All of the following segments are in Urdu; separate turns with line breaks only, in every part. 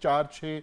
4-6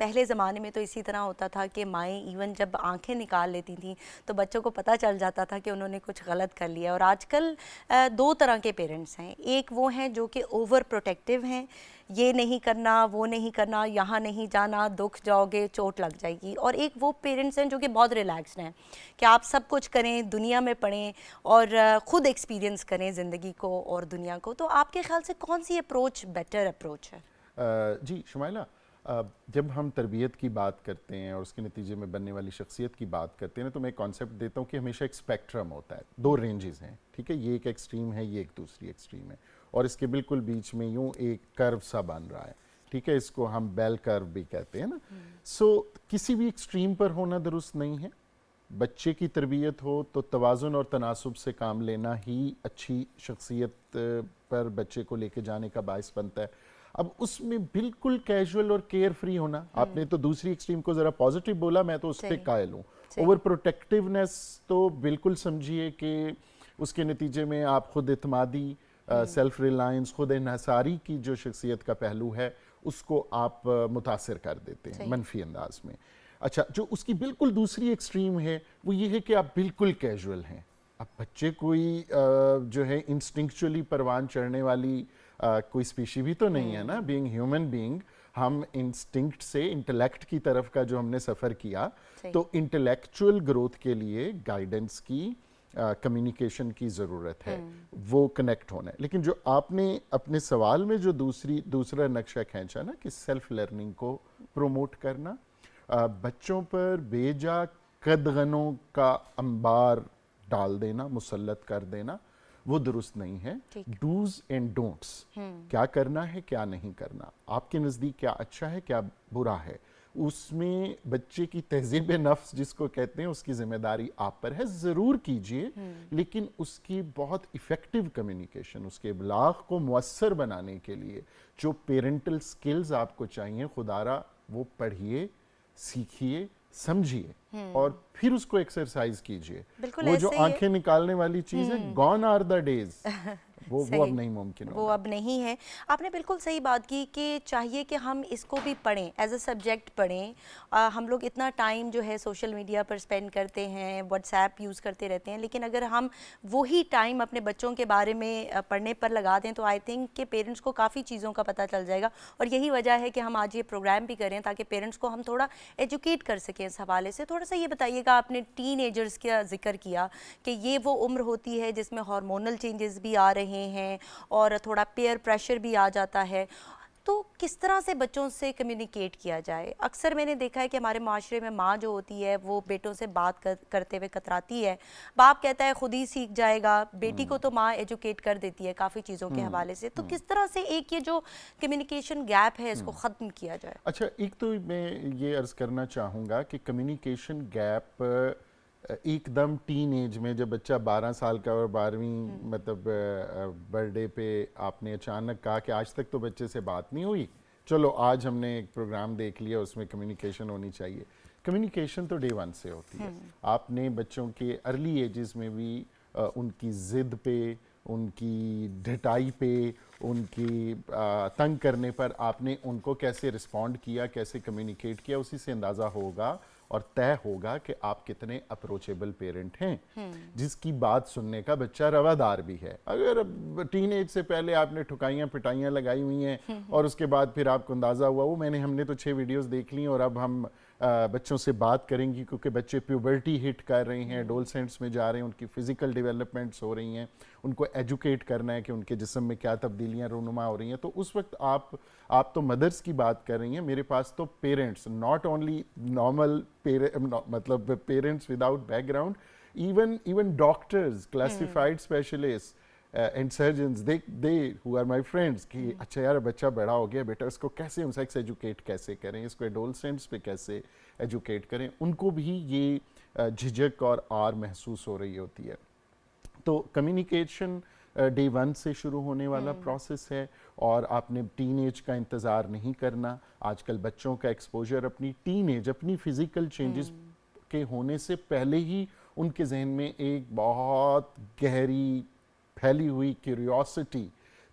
پہلے زمانے میں تو اسی طرح ہوتا تھا کہ مائیں ایون جب آنکھیں نکال لیتی تھیں تو بچوں کو پتہ چل جاتا تھا کہ انہوں نے کچھ غلط کر لیا. اور آج کل دو طرح کے پیرنٹس ہیں. ایک وہ ہیں جو کہ اوور پروٹیکٹیو ہیں, یہ نہیں کرنا, وہ نہیں کرنا, یہاں نہیں جانا, دکھ جاؤ گے, چوٹ لگ جائے گی. اور ایک وہ پیرنٹس ہیں جو کہ بہت ریلیکسڈ ہیں کہ آپ سب کچھ کریں, دنیا میں پڑھیں اور خود ایکسپیرینس کریں زندگی کو اور دنیا کو. تو آپ کے خیال سے کون سی اپروچ بیٹر اپروچ ہے؟
جی شمائلہ, جب ہم تربیت کی بات کرتے ہیں اور اس کے نتیجے میں بننے والی شخصیت کی بات کرتے ہیں تو میں ایک کانسیپٹ دیتا ہوں کہ ہمیشہ ایک اسپیکٹرم ہوتا ہے, دو رینجز ہیں, ٹھیک ہے, یہ ایک ایکسٹریم ہے, یہ ایک دوسری ایکسٹریم ہے, اور اس کے بالکل بیچ میں یوں ایک کرو سا بن رہا ہے, ٹھیک ہے, اس کو ہم بیل کرو بھی کہتے ہیں نا. سو کسی بھی ایکسٹریم پر ہونا درست نہیں ہے. بچے کی تربیت ہو تو توازن اور تناسب سے کام لینا ہی اچھی شخصیت پر بچے کو لے کے جانے کا باعث بنتا ہے. اب اس میں بالکل کیجول اور کیئر فری ہونا, آپ نے تو دوسری ایکسٹریم کو ذرا پازیٹیو بولا, میں تو اس پہ قائل ہوں. اوور پروٹیکٹیونیس تو بالکل سمجھیے کہ اس کے نتیجے میں آپ خود اعتمادی, سیلف ریلائنس, خود انحصاری کی جو شخصیت کا پہلو ہے اس کو آپ متاثر کر دیتے ہیں منفی انداز میں. اچھا, جو اس کی بالکل دوسری ایکسٹریم ہے وہ یہ ہے کہ آپ بالکل کیجول ہیں. اب بچے کوئی جو ہے انسٹنکچولی پروان چڑھنے والی کوئی اسپیشی بھی تو نہیں ہے نا, بینگ ہیومن بینگ, ہم انسٹنکٹ سے انٹلیکٹ کی طرف کا جو ہم نے سفر کیا, تو انٹلیکچوئل گروتھ کے لیے گائیڈنس کی, کمیونیکیشن کی ضرورت ہے, وہ کنیکٹ ہونا ہے. لیکن جو آپ نے اپنے سوال میں جو دوسرا نقشہ کھینچا نا کہ سیلف لرننگ کو پروموٹ کرنا, بچوں پر بے جا قدغنوں کا انبار ڈال دینا, مسلط کر دینا, وہ درست نہیں ہے. ڈوز اینڈ ڈونٹس, کیا کرنا ہے کیا نہیں کرنا, آپ کے نزدیک کیا اچھا ہے کیا برا ہے, اس میں بچے کی تہذیب نفس جس کو کہتے ہیں اس کی ذمہ داری آپ پر ہے. ضرور کیجئے, لیکن اس کی بہت ایفیکٹو کمیونیکیشن, اس کے ابلاغ کو مؤثر بنانے کے لیے جو پیرنٹل سکلز آپ کو چاہیے, خدارہ وہ پڑھیے, سیکھیے, سمجھیے اور پھر اس کو ایکسرسائز کیجئے. وہ جو آنکھیں نکالنے والی چیز ہے, گون آر دا ڈیز, وہ اب نہیں ممکن ہوگا,
وہ اب نہیں ہے. آپ نے بالکل صحیح بات کی کہ چاہیے کہ ہم اس کو بھی پڑھیں, ایز اے سبجیکٹ پڑھیں. ہم لوگ اتنا ٹائم جو ہے سوشل میڈیا پر سپینڈ کرتے ہیں, واٹس ایپ یوز کرتے رہتے ہیں, لیکن اگر ہم وہی ٹائم اپنے بچوں کے بارے میں پڑھنے پر لگا دیں تو آئی تھنک کہ پیرنٹس کو کافی چیزوں کا پتہ چل جائے گا. اور یہی وجہ ہے کہ ہم آج یہ پروگرام بھی کریں تاکہ پیرنٹس کو ہم تھوڑا ایجوکیٹ کر سکیں اس حوالے سے. تھوڑا سا یہ بتائیے گا, آپ نے ٹین ایجرز کا ذکر کیا کہ یہ وہ عمر ہوتی ہے جس میں ہارمونل چینجز بھی آ رہے ہیں اور تھوڑا پیئر پریشر بھی آ جاتا ہے, تو کس طرح سے بچوں سے کمیونیکیٹ کیا جائے؟ اکثر میں نے دیکھا ہے کہ ہمارے معاشرے میں ماں جو ہوتی ہے وہ بیٹوں سے بات کرتے ہوئے کتراتی ہے, باپ کہتا ہے خود ہی سیکھ جائے گا, بیٹی کو تو ماں ایجوکیٹ کر دیتی ہے کافی چیزوں کے حوالے سے. تو کس طرح سے ایک یہ جو کمیونیکیشن گیپ ہے اس کو ختم کیا جائے؟
اچھا, ایک تو میں یہ عرض کرنا چاہوں گا کہ کمیونیکیشن گیپ ایک دم ٹین ایج میں جب بچہ 12 سال کا اور 12ویں مطلب برتھ ڈے پہ آپ نے اچانک کہا کہ آج تک تو بچے سے بات نہیں ہوئی, چلو آج ہم نے ایک پروگرام دیکھ لیا اس میں کمیونیکیشن ہونی چاہیے. کمیونیکیشن تو ڈے 1 سے ہوتی ہے. آپ نے بچوں کے ارلی ایجز میں بھی ان کی ضد پہ, ان کی ڈھٹائی پہ, ان کی تنگ کرنے پر آپ نے ان کو کیسے رسپونڈ کیا, کیسے کمیونیکیٹ کیا, اسی سے اندازہ ہوگا اور طے ہوگا کہ آپ کتنے اپروچیبل پیرنٹ ہیں جس کی بات سننے کا بچہ روادار بھی ہے. اگر ٹین ایج سے پہلے آپ نے ٹھکائیاں پٹائیاں لگائی ہوئی ہیں اور اس کے بعد پھر آپ کو اندازہ ہوا, وہ ہم نے تو 6 ویڈیوز دیکھ لی اور اب ہم بچوں سے بات کریں گی کیونکہ بچے پیوبرٹی ہٹ کر رہے ہیں, ڈولسنٹس میں جا رہے ہیں, ان کی فزیکل ڈیولپمنٹس ہو رہی ہیں, ان کو ایجوکیٹ کرنا ہے کہ ان کے جسم میں کیا تبدیلیاں رونما ہو رہی ہیں. تو اس وقت آپ تو مدرس کی بات کر رہی ہیں, میرے پاس تو پیرنٹس, ناٹ اونلی نارمل مطلب parents without back ground, even doctors, classified specialist and surgeons, they who are my friends کہ اچھا یار بچہ بڑا ہو گیا بیٹا, اس کو کیسے ہم سیکس ایجوکیٹ کیسے کریں, اس کو ایڈولسنٹس پہ کیسے ایجوکیٹ کریں, ان کو بھی یہ جھجک اور آر محسوس ہو رہی ہوتی ہے. تو کمیونیکیشن ڈے 1 سے شروع ہونے والا پروسیس ہے اور آپ نے ٹین ایج کا انتظار نہیں کرنا. آج کل بچوں کا ایکسپوجر اپنی ٹین ایج, اپنی فزیکل چینجز کے ہونے سے پہلے ہی ان کے ذہن میں ایک بہت گہری پھیلی ہوئی curiosity,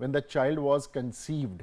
when the child was conceived,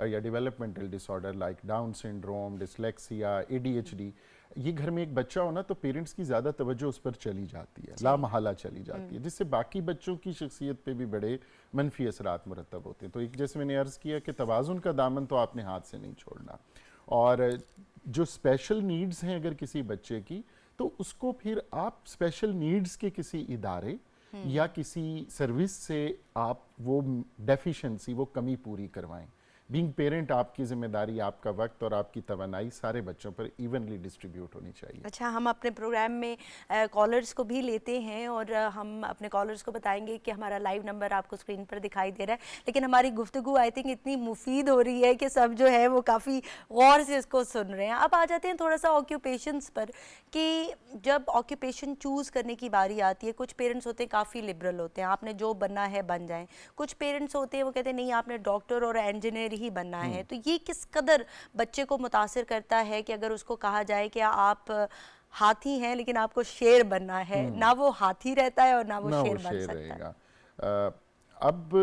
یا developmental disorder like Down syndrome, dyslexia, ADHD, یہ گھر میں ایک بچہ ہونا تو پیرنٹس کی زیادہ توجہ اس پر چلی جاتی ہے, لا محالہ چلی جاتی ہے, جس سے باقی بچوں کی شخصیت پہ بھی بڑے منفی اثرات مرتب ہوتے ہیں. تو ایک جیسے میں نے عرض کیا کہ توازن کا دامن تو آپ نے ہاتھ سے نہیں چھوڑنا, اور جو اسپیشل نیڈز ہیں اگر کسی بچے کی, تو اس کو پھر آپ اسپیشل نیڈز کے کسی ادارے یا کسی سروس سے آپ وہ ڈیفیشنسی, وہ کمی پوری کروائیں. بینگ پیرنٹ آپ کی ذمہ داری, آپ کا وقت اور آپ کی توانائی سارے بچوں پر ایونلی ڈسٹریبیوٹ ہونی چاہیے.
اچھا, ہم اپنے پروگرام میں کالرز کو بھی لیتے ہیں اور ہم اپنے کالرز کو بتائیں گے کہ ہمارا لائیو نمبر آپ کو اسکرین پر دکھائی دے رہا ہے, لیکن ہماری گفتگو آئی تھنک اتنی مفید ہو رہی ہے کہ سب جو ہے وہ کافی غور سے اس کو سن رہے ہیں. اب آ جاتے ہیں تھوڑا سا آکیوپیشنز پر, کہ جب آکیوپیشن چوز کرنے کی باری آتی ہے, کچھ پیرنٹس ہوتے ہیں کافی لبرل ہوتے ہیں, آپ نے جو بننا ہے بن جائیں. کچھ پیرنٹس ہوتے ہیں وہ کہتے ہیں نہیں آپ نے ڈاکٹر اور انجینئر ہی بننا ہے. تو یہ کس قدر بچے کو متاثر کرتا ہے کہ اگر اس کو کہا جائے کہ آپ ہاتھی ہیں لیکن آپ کو شیر بننا ہے, نہ وہ ہاتھی رہتا ہے اور نہ وہ شیر بن سکتا
رہے
ہے.
گا. اب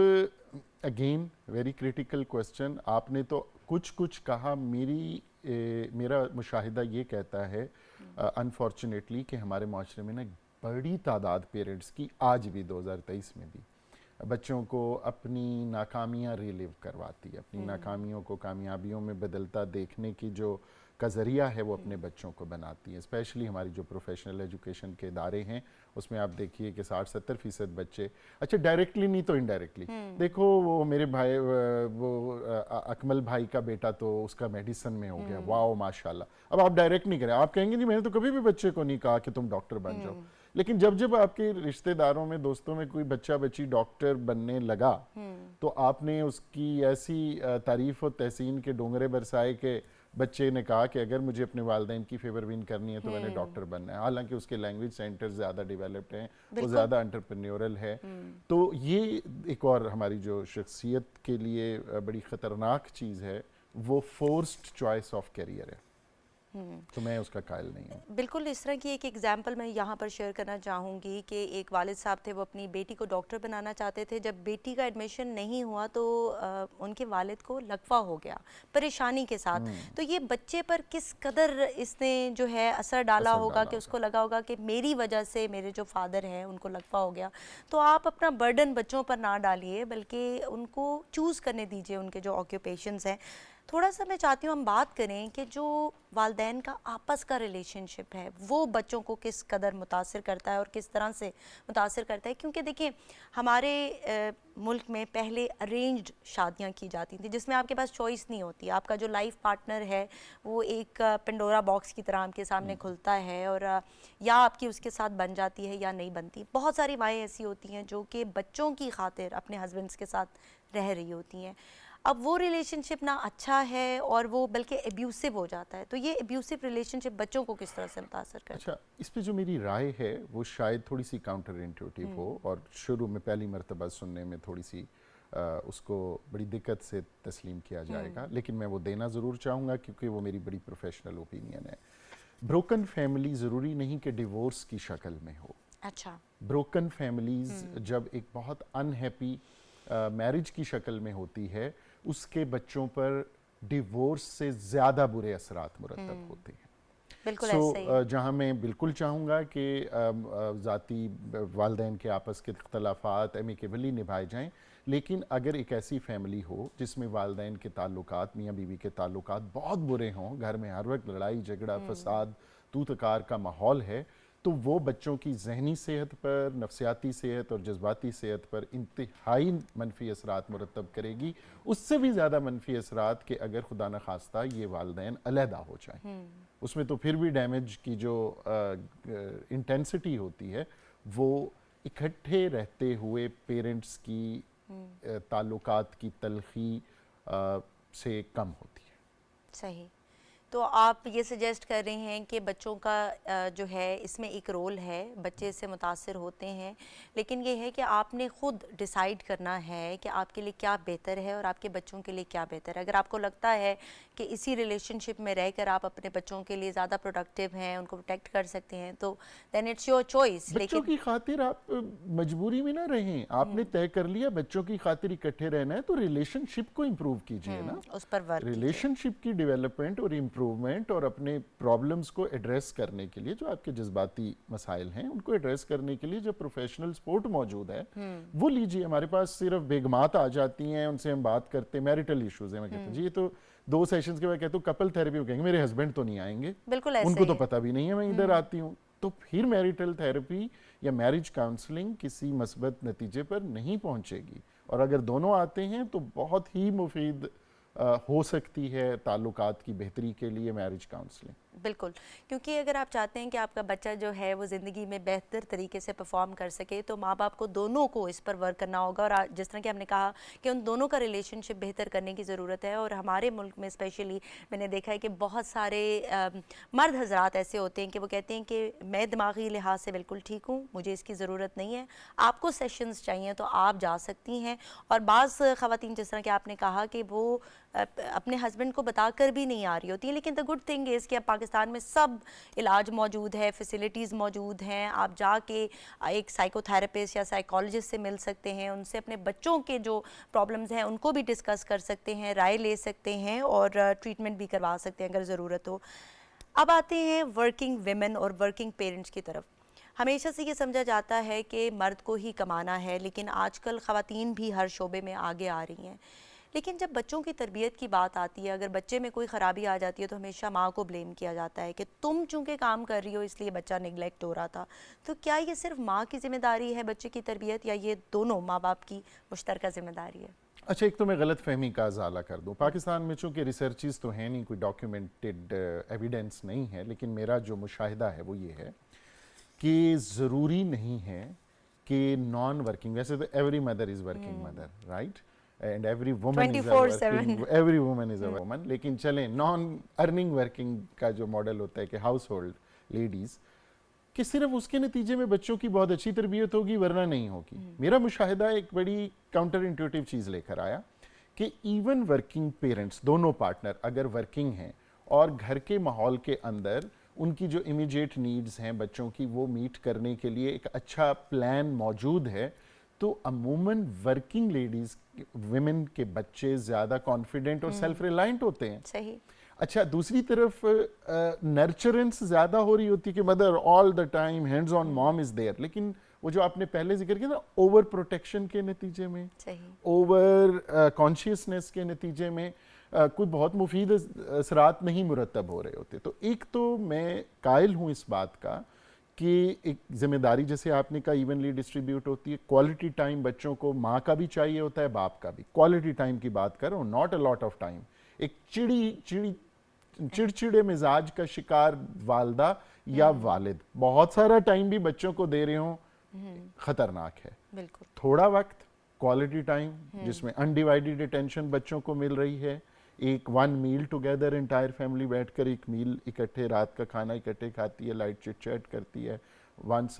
اگین ویری کریٹیکل کوسچن, آپ نے تو کچھ کہا. میرا مشاہدہ یہ کہتا ہے انفارچونیٹلی کہ ہمارے معاشرے میں نا بڑی تعداد پیرنٹس کی آج بھی 2023 میں بھی بچوں کو اپنی ناکامیاں ریلیو کرواتی ہے, اپنی ناکامیوں کو کامیابیوں میں بدلتا دیکھنے کی جو کا ذریعہ ہے وہ اپنے بچوں کو بناتی ہیں. اسپیشلی ہماری جو پروفیشنل ایجوکیشن کے ادارے ہیں اس میں آپ دیکھیے کہ 60-70% بچے, اچھا ڈائریکٹلی نہیں تو انڈائریکٹلی, دیکھو وہ میرے بھائی, وہ اکمل بھائی کا بیٹا تو اس کا میڈیسن میں ہو گیا, واو ماشاءاللہ. اب آپ ڈائریکٹ نہیں کریں, آپ کہیں گے نہیں میں نے تو کبھی بھی بچے کو نہیں کہا کہ تم ڈاکٹر بن جاؤ. لیکن جب آپ کے رشتہ داروں میں, دوستوں میں کوئی بچہ بچی ڈاکٹر بننے لگا تو آپ نے اس کی ایسی تعریف و تحسین کے ڈونگرے برسائے کہ بچے نے کہا کہ اگر مجھے اپنے والدین کی فیور ون کرنی ہے تو میں نے ڈاکٹر بننا ہے. حالانکہ اس کے لینگویج سینٹر زیادہ ڈیولپڈ ہیں, وہ زیادہ انٹرپرینیورل ہے. تو یہ ایک اور ہماری جو شخصیت کے لیے بڑی خطرناک چیز ہے, وہ فورسڈ چوائس آف کیریئر ہے. تو میں اس کا قائل نہیں ہوں.
بالکل اس طرح کی ایک ایگزامپل میں یہاں پر شیئر کرنا چاہوں گی کہ ایک والد صاحب تھے, وہ اپنی بیٹی کو ڈاکٹر بنانا چاہتے تھے. جب بیٹی کا ایڈمیشن نہیں ہوا تو ان کے والد کو لقوہ ہو گیا پریشانی کے ساتھ. تو یہ بچے پر کس قدر اس نے جو ہے اثر ڈالا ہوگا کہ اس کو لگا ہوگا کہ میری وجہ سے میرے جو فادر ہیں ان کو لقوہ ہو گیا. تو آپ اپنا برڈن بچوں پر نہ ڈالیے, بلکہ ان کو چوز کرنے دیجیے ان کے جو آکیوپیشنز ہیں. تھوڑا سا میں چاہتی ہوں ہم بات کریں کہ جو والدین کا آپس کا ریلیشن شپ ہے وہ بچوں کو کس قدر متاثر کرتا ہے اور کس طرح سے متاثر کرتا ہے. کیونکہ دیکھیں ہمارے ملک میں پہلے ارینجڈ شادیاں کی جاتی تھیں جس میں آپ کے پاس چوائس نہیں ہوتی, آپ کا جو لائف پارٹنر ہے وہ ایک پنڈورا باکس کی طرح آپ کے سامنے کھلتا ہے, اور یا آپ کی اس کے ساتھ بن جاتی ہے یا نہیں بنتی. بہت ساری مائیں ایسی ہوتی ہیں جو کہ بچوں کی خاطر اپنے ہسبینڈس کے ساتھ رہ رہی ہوتی ہیں. اب وہ ریلیشن شپ نہ اچھا ہے اور وہ بلکہ ایبیوسو ہو جاتا ہے. تو یہ ایبیوسو ریلیشن شپ بچوں کو کس طرح سے متاثر کرتا ہے؟
اچھا, اس پہ جو میری رائے ہے وہ شاید تھوڑی سی کاؤنٹر انٹیوٹیو ہو اور شروع میں پہلی مرتبہ سننے میں تھوڑی سی اس کو بڑی دقت سے تسلیم کیا جائے گا, لیکن میں وہ دینا ضرور چاہوں گا کیونکہ وہ میری بڑی پروفیشنل اوپینین ہے. بروکن فیملی ضروری نہیں کہ ڈیورس کی شکل میں ہو.
اچھا,
بروکن فیملیز جب ایک بہت انہیپی میرج کی شکل میں ہوتی ہے, اس کے بچوں پر ڈیورس سے زیادہ برے اثرات مرتب ہوتے ہیں.
بالکل ایسا ہی ہے.
جہاں میں بالکل چاہوں گا کہ ذاتی والدین کے آپس کے اختلافات ایمیکیبلی نبھائے جائیں, لیکن اگر ایک ایسی فیملی ہو جس میں والدین کے تعلقات, میاں بیوی کے تعلقات بہت برے ہوں, گھر میں ہر وقت لڑائی جھگڑا فساد تو تکار کا ماحول ہے, تو وہ بچوں کی ذہنی صحت پر, نفسیاتی صحت اور جذباتی صحت پر انتہائی منفی اثرات مرتب کرے گی. اس سے بھی زیادہ منفی اثرات کہ اگر خدا نخواستہ یہ والدین علیحدہ ہو جائیں, اس میں تو پھر بھی ڈیمیج کی جو انٹینسٹی ہوتی ہے وہ اکٹھے رہتے ہوئے پیرنٹس کی تعلقات کی تلخی سے کم ہوتی ہے.
صحیح. تو آپ یہ سجیسٹ کر رہے ہیں کہ بچوں کا جو ہے اس میں ایک رول ہے، بچے اس سے متاثر ہوتے ہیں، لیکن یہ ہے کہ آپ نے خود ڈیسائیڈ کرنا ہے کہ آپ کے لیے کیا بہتر ہے اور آپ کے بچوں کے لیے کیا بہتر ہے. اگر آپ کو لگتا ہے کہ اسی ریلیشن شپ میں رہ کر آپ اپنے بچوں کے لیے زیادہ پروڈکٹیو ہیں، ان کو پروٹیکٹ کر سکتے ہیں، تو دین اٹس یور چوائس.
بچوں
لیکن
کی خاطر آپ مجبوری میں نہ رہیں. آپ نے طے کر لیا بچوں کی خاطر اکٹھے رہنا ہے تو ریلیشن شپ کو امپروو کیجئے نا.
اس پر ورک کیجیے.
ریلیشن شپ کی ڈیولپمنٹ اور امپروومنٹ اور اپنے پرابلمز کو ایڈریس کرنے کے لیے، جو آپ کے جذباتی مسائل ہیں ان کو ایڈریس کرنے کے لیے جو پروفیشنل سپورٹ موجود ہے وہ لیجئے. ہمارے پاس صرف بیگمات آ جاتی ہیں، ان سے ہم بات کرتے ہیں، میریٹل ایشوز ہیں، میں کہتا ہوں جی یہ تو 2 سیشنز کے بعد کہتا ہوں کپل تھیراپی، وہ کہیں گے میرے ہسبینڈ تو نہیں آئیں گے،
بالکل
ان
ایسے
کو تو
ہی
پتہ بھی نہیں ہے میں ادھر آتی ہوں. تو پھر میریٹل تھیراپی یا میرج کاؤنسلنگ کسی مثبت نتیجے پر نہیں پہنچے گی. اور اگر دونوں آتے ہیں تو بہت ہی مفید ہو سکتی ہے تعلقات کی بہتری کے لیے میرج کاؤنسلنگ.
بالکل، کیونکہ اگر آپ چاہتے ہیں کہ آپ کا بچہ جو ہے وہ زندگی میں بہتر طریقے سے پرفارم کر سکے تو ماں باپ کو دونوں کو اس پر ورک کرنا ہوگا. اور جس طرح کہ ہم نے کہا کہ ان دونوں کا ریلیشن شپ بہتر کرنے کی ضرورت ہے. اور ہمارے ملک میں اسپیشلی میں نے دیکھا ہے کہ بہت سارے مرد حضرات ایسے ہوتے ہیں کہ وہ کہتے ہیں کہ میں دماغی لحاظ سے بالکل ٹھیک ہوں، مجھے اس کی ضرورت نہیں ہے، آپ کو سیشنز چاہیے تو آپ جا سکتی ہیں. اور بعض خواتین جس طرح کہ آپ نے کہا کہ وہ اپنے ہسبینڈ کو بتا کر بھی نہیں آ رہی ہوتی ہیں، لیکن دا گڈ تھنگ از کہ اب پاکستان میں سب علاج موجود ہے، فیسلٹیز موجود ہیں. آپ جا کے ایک سائیکو تھراپسٹ یا سائیکالوجسٹ سے مل سکتے ہیں، ان سے اپنے بچوں کے جو پرابلمز ہیں ان کو بھی ڈسکس کر سکتے ہیں، رائے لے سکتے ہیں اور ٹریٹمنٹ بھی کروا سکتے ہیں اگر ضرورت ہو. اب آتے ہیں ورکنگ ویمن اور ورکنگ پیرنٹس کی طرف. ہمیشہ سے یہ سمجھا جاتا ہے کہ مرد کو ہی کمانا ہے، لیکن آج کل خواتین بھی ہر شعبے میں آگے آ رہی ہیں. لیکن جب بچوں کی تربیت کی بات آتی ہے، اگر بچے میں کوئی خرابی آ جاتی ہے تو ہمیشہ ماں کو بلیم کیا جاتا ہے کہ تم چونکہ کام کر رہی ہو اس لیے بچہ نگلیکٹ ہو رہا تھا. تو کیا یہ صرف ماں کی ذمہ داری ہے بچے کی تربیت، یا یہ دونوں ماں باپ کی مشترکہ ذمہ داری ہے؟
اچھا، ایک تو میں غلط فہمی کا ازالہ کر دوں. پاکستان میں چونکہ ریسرچز تو ہیں نہیں، کوئی ڈاکیومنٹڈ ایویڈنس نہیں ہے، لیکن میرا جو مشاہدہ ہے وہ یہ ہے کہ ضروری نہیں ہے کہ نان ورکنگ، ویسے تو every mother is working mother, right, and every woman is a
24/7
working, every woman is a woman. لیکن چلیں نان ارننگ ورکنگ کا جو ماڈل ہوتا ہے کہ ہاؤس ہولڈ لیڈیز، کہ صرف اس کے نتیجے میں بچوں کی بہت اچھی تربیت ہوگی ورنہ نہیں ہوگی. میرا مشاہدہ ایک بڑی کاؤنٹر انٹیوٹیو چیز لے کر آیا کہ ایون ورکنگ پیرنٹس، دونوں پارٹنر اگر ورکنگ ہیں اور گھر کے ماحول کے اندر ان کی جو امیجیٹ نیڈز ہیں بچوں کی وہ میٹ کرنے کے لیے ایک اچھا پلان موجود ہے، تو عموماً ورکنگ لیڈیز ویمن کے بچے زیادہ کانفیڈنٹ اور سیلف ریلائنٹ ہوتے ہیں.
صحیح.
اچھا، دوسری طرف نرچرنس زیادہ ہو رہی ہوتی ہے کہ mother all the time hands on mom is there, لیکن وہ جو آپ نے پہلے ذکر کیا نا اوور پروٹیکشن کے نتیجے میں، اوور کانشیسنس کے نتیجے میں کوئی بہت مفید اثرات نہیں مرتب ہو رہے ہوتے. تو ایک تو میں قائل ہوں اس بات کا کہ ایک ذمہ داری جیسے آپ نے کہا ایونلی ڈسٹریبیوٹ ہوتی ہے. کوالٹی ٹائم بچوں کو ماں کا بھی چاہیے ہوتا ہے، باپ کا بھی. کوالٹی ٹائم کی بات کر رہا ہوں، not a lot of time. ایک چڑچڑے مزاج کا شکار والدہ یا والد بہت سارا ٹائم بھی بچوں کو دے رہے ہوں، خطرناک ہے.
بالکل.
تھوڑا وقت، کوالٹی ٹائم جس میں انڈیوائیڈڈ اٹینشن بچوں کو مل رہی ہے، ایک ون میل ٹوگیدر انٹائر فیملی بیٹھ کر ایک میل اکٹھے، رات کا کھانا اکٹھے کھاتی ہے، لائٹ چٹ چیٹ کرتی ہے، ونس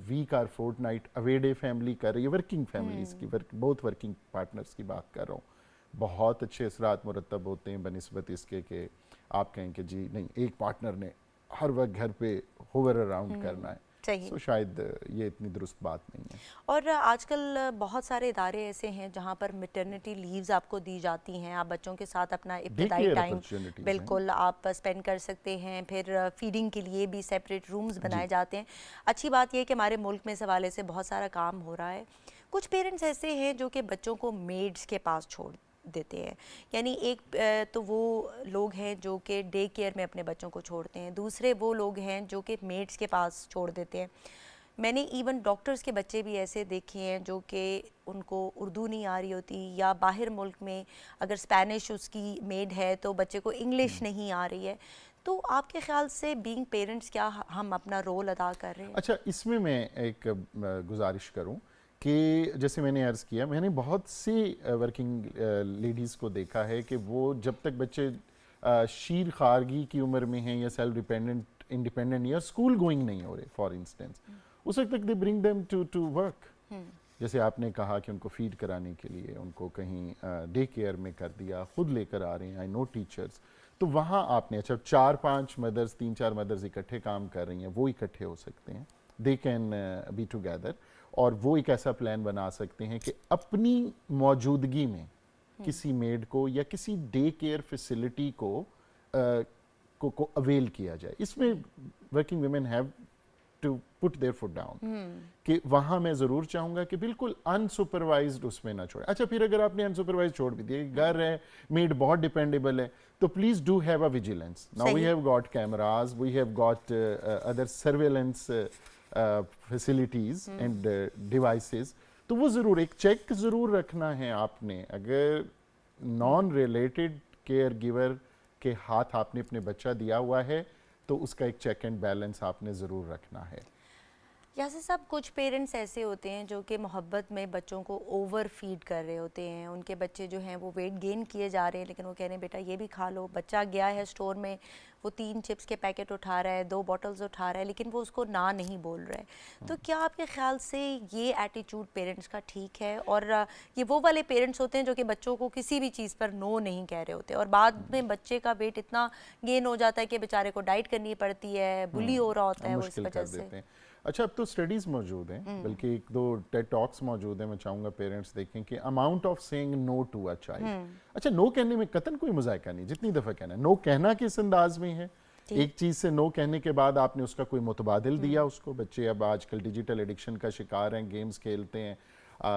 ویک اور فورٹ نائٹ اوے ڈے فیملی کر رہی ہے. ورکنگ فیملیز کی، بہت ورکنگ پارٹنرز کی بات کر رہا ہوں. بہت اچھے اثرات مرتب ہوتے ہیں بنسبت اس کے کہ آپ کہیں کہ جی نہیں ایک پارٹنر نے ہر وقت گھر پہ ہوور اراؤنڈ کرنا ہے.
صحیح.
شاید یہ اتنی درست بات نہیں ہے.
اور آج کل بہت سارے ادارے ایسے ہیں جہاں پر میٹرنٹی لیوز آپ کو دی جاتی ہیں، آپ بچوں کے ساتھ اپنا ابتدائی ٹائم بالکل آپ اسپینڈ کر سکتے ہیں. پھر فیڈنگ کے لیے بھی سیپریٹ رومز بنائے جاتے ہیں. اچھی بات یہ ہے کہ ہمارے ملک میں اس حوالے سے بہت سارا کام ہو رہا ہے. کچھ پیرنٹس ایسے ہیں جو کہ بچوں کو میڈس کے پاس چھوڑ دیتے ہیں، یعنی ایک تو وہ لوگ ہیں جو کہ ڈے کیئر میں اپنے بچوں کو چھوڑتے ہیں، دوسرے وہ لوگ ہیں جو کہ میڈس کے پاس چھوڑ دیتے ہیں. میں نے ایون ڈاکٹرز کے بچے بھی ایسے دیکھے ہیں جو کہ ان کو اردو نہیں آ رہی ہوتی، یا باہر ملک میں اگر اسپینش اس کی میڈ ہے تو بچے کو انگلش نہیں آ رہی ہے. تو آپ کے خیال سے بینگ پیرنٹس کیا ہم اپنا رول ادا کر رہے ہیں؟
اچھا، اس میں ایک گزارش کروں کہ جیسے میں نے عرض کیا، میں نے بہت سی ورکنگ لیڈیز کو دیکھا ہے کہ وہ جب تک بچے شیر خارگی کی عمر میں ہیں یا سیلف انڈیپینڈنٹ یا اسکول گوئنگ نہیں ہو رہے فار انسٹنس، اس وقت تک دے برنگ دیم ٹو ورک. جیسے آپ نے کہا کہ ان کو فیڈ کرانے کے لیے ان کو کہیں ڈے کیئر میں کر دیا، خود لے کر آ رہے ہیں، آئی نو ٹیچرس، تو وہاں آپ نے اچھا 4-5 مدرس 3-4 مدرس اکٹھے کام کر رہی ہیں، وہ اکٹھے ہو سکتے ہیں، دے کین بی ٹوگیدر، اور وہ ایک ایسا پلان بنا سکتے ہیں کہ اپنی موجودگی میں کسی میڈ کو یا کسی ڈے کیئر فیسلٹی کو اویل کیا جائے. اس میں working women have to put their feet down کہ وہاں میں ضرور چاہوں گا کہ بالکل انسپروائزڈ اس میں نہ چھوڑیں. اچھا پھر اگر آپ نے انسپروائز چھوڑ بھی دیا، گھر ہے، میڈ بہت ڈیپینڈیبل ہے، تو please do have a vigilance. Now we have got cameras, we have got other surveillance facilities and devices, تو وہ ضرور ایک چیک ضرور رکھنا ہے آپ نے. اگر نان ریلیٹڈ کیئر گیور کے ہاتھ آپ نے اپنے بچہ دیا ہوا ہے تو اس کا ایک چیک اینڈ بیلنس آپ نے ضرور رکھنا ہے.
یاسر صاحب، کچھ پیرنٹس ایسے ہوتے ہیں جو کہ محبت میں بچوں کو اوور فیڈ کر رہے ہوتے ہیں، ان کے بچے جو ہیں وہ ویٹ گین کیے جا رہے ہیں، لیکن وہ کہہ رہے ہیں بیٹا یہ بھی کھا لو. بچہ گیا ہے اسٹور میں، وہ 3 چپس کے پیکٹ اٹھا رہا ہے، 2 بوٹلز اٹھا رہا ہے، لیکن وہ اس کو نہ نہیں بول رہا ہے. تو کیا آپ کے خیال سے یہ ایٹیچیوڈ پیرنٹس کا ٹھیک ہے؟ اور یہ وہ والے پیرنٹس ہوتے ہیں جو کہ بچوں کو کسی بھی چیز پر نو نہیں کہہ رہے ہوتے، اور بعد میں بچے کا ویٹ اتنا گین ہو جاتا ہے کہ بیچارے کو ڈائٹ کرنی پڑتی ہے، بلی ہو رہا ہوتا ہے وہ اس
مشکل
وجہ
کر
سے.
دیتے ہیں. اچھا اب تو اسٹڈیز موجود ہیں، بلکہ 1-2 ٹیڈ ٹاکس موجود ہیں، میں چاہوں گا پیرنٹس دیکھیں کہ amount of saying no to a child. اچھا نو کہنے میں قطعاً کوئی مذائقہ نہیں، جتنی دفعہ کہنا ہے. نو کہنا کس انداز میں ہے، ایک چیز سے نو کہنے کے بعد آپ نے اس کا کوئی متبادل دیا اس کو. بچے اب آج کل ڈیجیٹل ایڈکشن کا شکار ہیں، گیمز کھیلتے ہیں،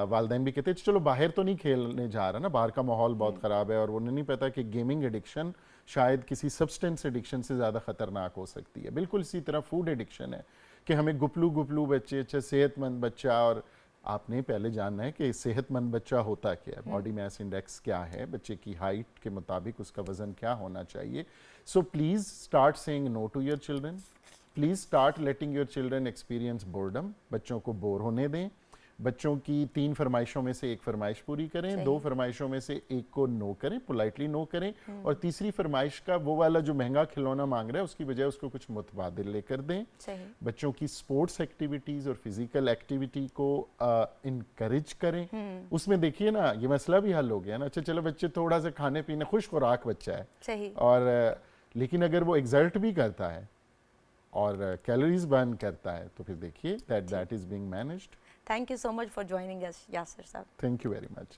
والدین بھی کہتے ہیں چلو باہر تو نہیں کھیلنے جا رہا نا، باہر کا ماحول بہت خراب ہے، اور انہیں نہیں پتا کہ گیمنگ ایڈکشن شاید کسی سبسٹنس ایڈکشن سے زیادہ خطرناک ہو سکتی ہے. بالکل اسی طرح فوڈ ایڈکشن ہے کہ ہمیں گپلو بچے، اچھا صحت مند بچہ، اور آپ نے پہلے جاننا ہے کہ صحت مند بچہ ہوتا کیا ہے، باڈی میس انڈیکس کیا ہے، بچے کی ہائٹ کے مطابق اس کا وزن کیا ہونا چاہیے. So please start saying no to your children, please start letting your children experience boredom. بچوں کو بور ہونے دیں، بچوں کی 3 فرمائشوں میں سے 1 فرمائش پوری کریں، 2 فرمائشوں میں سے 1 کو نو کریں، پولائٹلی نو کریں، اور تیسری فرمائش کا وہ والا جو مہنگا کھلونا مانگ رہا ہے اس کی بجائے اس کو کچھ متبادل لے کر دیں. بچوں کی سپورٹس ایکٹیویٹیز اور فزیکل ایکٹیویٹی کو انکریج کریں. اس میں دیکھیے نا یہ مسئلہ بھی حل ہو گیا نا. اچھا چلو بچے تھوڑا سا کھانے پینے خوش خوراک بچہ ہے، اور لیکن اگر وہ ایگزرٹ بھی کرتا ہے اور کیلوریز برن کرتا ہے تو پھر دیکھیے that is being managed.
Thank you so much for joining us, Yasir Saab.
Thank you very much.